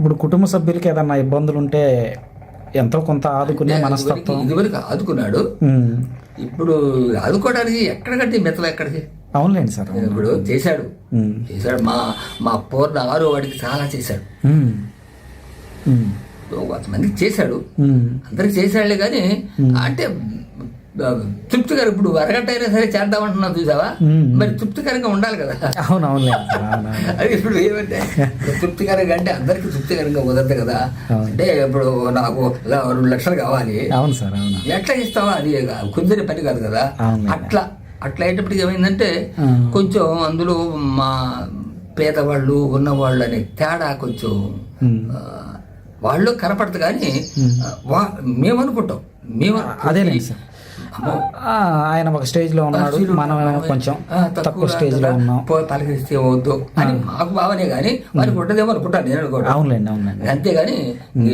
ఇప్పుడు కుటుంబ సభ్యులకి ఏదన్నా ఇబ్బందులు ఉంటే ఎంతో కొంత ఆదుకునే మనస్తత్వం. ఇదివరకు ఆదుకున్నాడు, ఇప్పుడు ఆదుకోవడానికి ఎక్కడికంటే మెత్తలు ఎక్కడికి. అవునులేండి సార్. ఇప్పుడు చేశాడు మా పూర్ణ 6వ వాడికి చాలా చేశాడు, కొంతమందికి చేశాడు, అందరికి చేశాడులే. కానీ అంటే తృప్తికర, ఇప్పుడు అరగంట అయినా సరే చేద్దామంటున్నావు చూసావా, మరి తృప్తికరంగా ఉండాలి కదా. అవునవును. అది ఇప్పుడు ఏమంటే తృప్తికరంగా అంటే అందరికి తృప్తికరంగా కుదరదు కదా. అంటే ఇప్పుడు నాకు 2 లక్షలు కావాలి, అవును సార్, అవును, ఎట్లా ఇస్తావా, అది కుదిరే పని కాదు కదా. అట్లా అయ్యేటప్పటికి ఏమైందంటే కొంచెం అందులో మా పేదవాళ్ళు ఉన్నవాళ్ళు అనే తేడా కొంచెం వాళ్ళు కనపడదు. కానీ మేము అనుకుంటాం, అదేనండి సార్, ఆయన ఒక స్టేజ్ లో ఉన్నాడు, మనం కొంచెం తక్కువ స్టేజ్ లో ఉన్నాం, పలకరిస్తే వద్దు అని మాకు భావనే. కానీ వారికి ఉంటదేమో అనుకుంటాను నేను, అనుకోవడం. అవునులేండి, అవునండి. అంతేగాని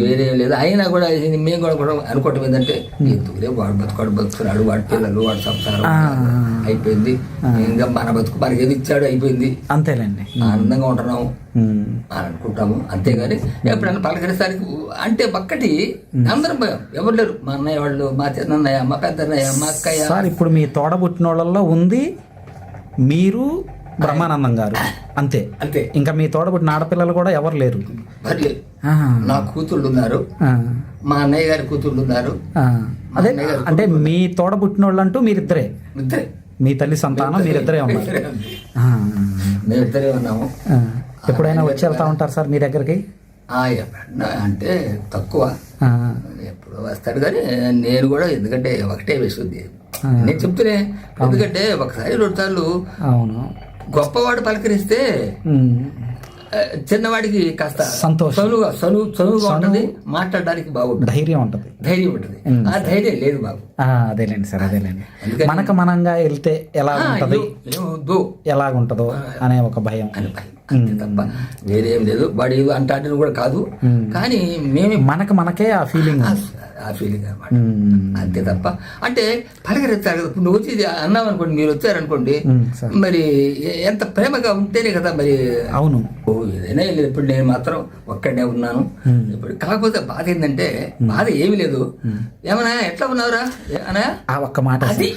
వేరే లేదు. అయినా కూడా మేము కూడా అనుకోవటం ఏంటంటే ఎందుకులే, వాడు బతుకున్నాడు, వాడి పిల్లలు, వాడి సంసారం అయిపోయింది, ఇంకా మన బతుకు మనకి ఏది ఇచ్చాడు అయిపోయింది, అంతేలేండి, ఆనందంగా ఉంటున్నాము అని అనుకుంటాము. అంతేగాని ఎప్పుడైనా పలకరిస్తానికి అంటే ఒక్కటి అందరం పోయాం, ఎవరు లేరు. మా అన్నయ్య వాళ్ళు, మా చిన్నయ్య, మా పెద్దన్నయ్య, మా అక్కయ్య. సార్ ఇప్పుడు మీ తోడబుట్టిన వాళ్ళల్లో ఉంది మీరు, బ్రహ్మానందం గారు, అంతే. ఇంకా మీ తోడబుట్టిన ఆడపిల్లలు కూడా ఎవరు లేరు. నా కూతుళ్ళు ఉన్నారు, మా అన్నయ్య గారి కూతుళ్ళు ఉన్నారు. అదే అంటే మీ తోడబుట్టిన వాళ్ళు అంటూ మీరిద్దరే, మీ తల్లి సంతానం మీరిద్దరే ఉన్నారు. మేమిద్దరే ఉన్నాము. ఎప్పుడైనా వచ్చి వెళ్తా ఉంటారు సార్ మీ దగ్గరికి? అంటే తక్కువ, ఎప్పుడు వస్తాడు. కానీ నేను కూడా, ఎందుకంటే ఒకటే విషయం నేను చెప్తూనే, ఎందుకంటే ఒకసారి 2 సార్లు గొప్పవాడు పలకరిస్తే చిన్నవాడికి కాస్త చదువుగా ఉంటుంది, మాట్లాడడానికి బాగుంటుంది, ధైర్యం ఉంటుంది. ఆ ధైర్యం లేదు బాబు. అదేలేండి సార్, అదేలేండి. మనకు మనంగా వెళ్తే ఎలా ఉంటది, ఎలాగుంటదో అనే ఒక భయం అంతే తప్ప వేరేం లేదు. వాడు అంటాడని కూడా కాదు, కానీ మేము మనకే ఆ ఫీలింగ్ అనమాట, అంతే తప్ప. అంటే పలకరిస్తారు కదా, నువ్వు వచ్చి అన్నావు అనుకోండి, మీరు వచ్చారనుకోండి, మరి ఎంత ప్రేమగా ఉంటేనే కదా మరి. అవును, ఏదైనా లేదు. ఇప్పుడు నేను మాత్రం ఒక్కడనే ఉన్నాను. ఇప్పుడు కాకపోతే బాధ ఏంటంటే, బాధ ఏమి లేదు. ఏమన్నా ఎట్లా ఉన్నావురా అనా, ఆ ఒక్క మాట, అది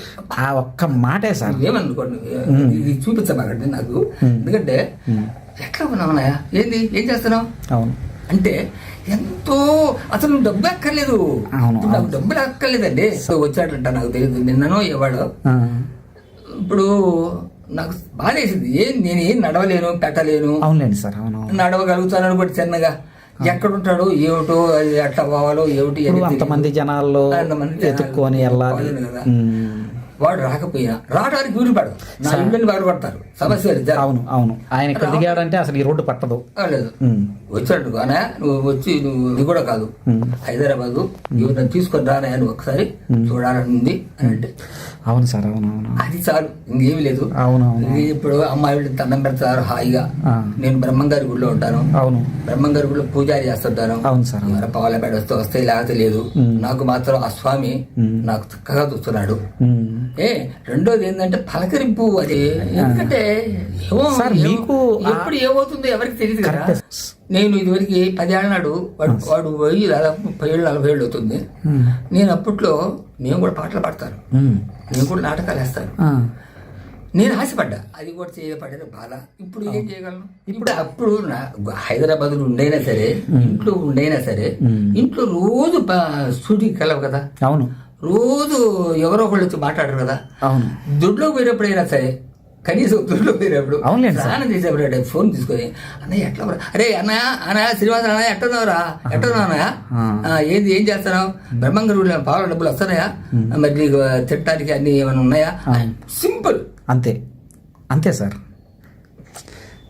ఆ ఒక్క మాటే సార్. ఏమనుకోండి, ఇది చూపించమాకండి నాకు, ఎందుకంటే ఎట్లా ఉన్నావునాయా, ఏంది, ఏం చేస్తున్నావు, అవును అంటే ఎంతో, అసలు నువ్వు డబ్బు అక్కర్లేదు, నాకు డబ్బులు అక్కర్లేదండి. వచ్చాడంట, నాకు తెలియదు, నిన్ననో ఇవాడు. ఇప్పుడు నాకు బాధేసింది, నేనేం నడవలేను, పెట్టలేను. అవునండి సార్, అవును, నడవగలుగుతాను అనుకోండి చిన్నగా. ఎక్కడుంటాడు ఏమిటో, ఎట్లా పోవాలో ఏమిటి, అంతమంది జనాల్లో ఎత్తుక్కొని వెళ్ళాలి కదా. వాడు రాకపోయినా రావడానికి వీలు పడదు, నా ఇళ్ళని బాధపడతారు, సమస్య. అవును అవును, ఆయన ఇక్కడ దిగాడంటే అసలు ఈ రోడ్డు పట్టదు. లేదు, వచ్చాడు అనే నువ్వు వచ్చి, నువ్వు ఇది కూడా కాదు, హైదరాబాదు నన్ను తీసుకొని రానా అని ఒకసారి చూడాలని ఉంది అని అంటే, అవును సార్, అవును అవును, అది చాలు, ఇంకేమి లేదు. అవునవును. ఇప్పుడు అమ్మాయి దండం పెడతారు హాయిగా. నేను బ్రహ్మంగారి గుడిలో ఉంటాను, అవును, బ్రహ్మంగారి గుడిలో పూజారి చేస్తుంటాను. అవును సార్, పావుల వస్తే లేకపోతే లేదు. నాకు మాత్రం ఆ స్వామి నాకు చక్కగా చూస్తున్నాడు. రెండోది ఏంటంటే పలకరింపు, అది ఎందుకంటే మీకు ఎప్పుడు ఏమవుతుందో ఎవరికి తెలియదు కదా. నేను ఇదివరకు 10 ఏళ్ళ నాడు వాడు పోయి దాదాపు 30 ఏళ్ళు 40 ఏళ్ళు అవుతుంది. నేను అప్పట్లో మేము కూడా పాటలు పాడతాను, నేను కూడా నాటకాలు వేస్తాను. నేను ఆశపడ్డా, అది కూడా చేయబడ్డది బాధ. ఇప్పుడు ఏం చేయగలను? ఇప్పుడు అప్పుడు హైదరాబాద్ ఉండైనా సరే, ఇంట్లో ఉండైనా సరే, ఇంట్లో రోజు స్టూడియోకి వెళ్ళవు కదా. అవును, రోజు ఎవరో ఒకళ్ళు వచ్చి మాట్లాడరు కదా. అవును, దొడ్లోకి పోయినప్పుడైనా సరే, కనీసం దొడ్లో పోయినప్పుడు స్నానం చేసేప్పుడు ఫోన్ తీసుకొని, అన్నయ్య ఎట్లా, అరే అన్నయ్య శ్రీనివాస అన్నయ్య ఎట్టున్నావురా, ఎట్టున్నావు అన్నయ్య, ఏం చేస్తున్నావు, బ్రహ్మంగారు పాల డబ్బులు వస్తున్నాయా, మరి నీకు తిట్టడానికి అన్ని ఏమైనా ఉన్నాయా, సింపుల్, అంతే అంతే సార్.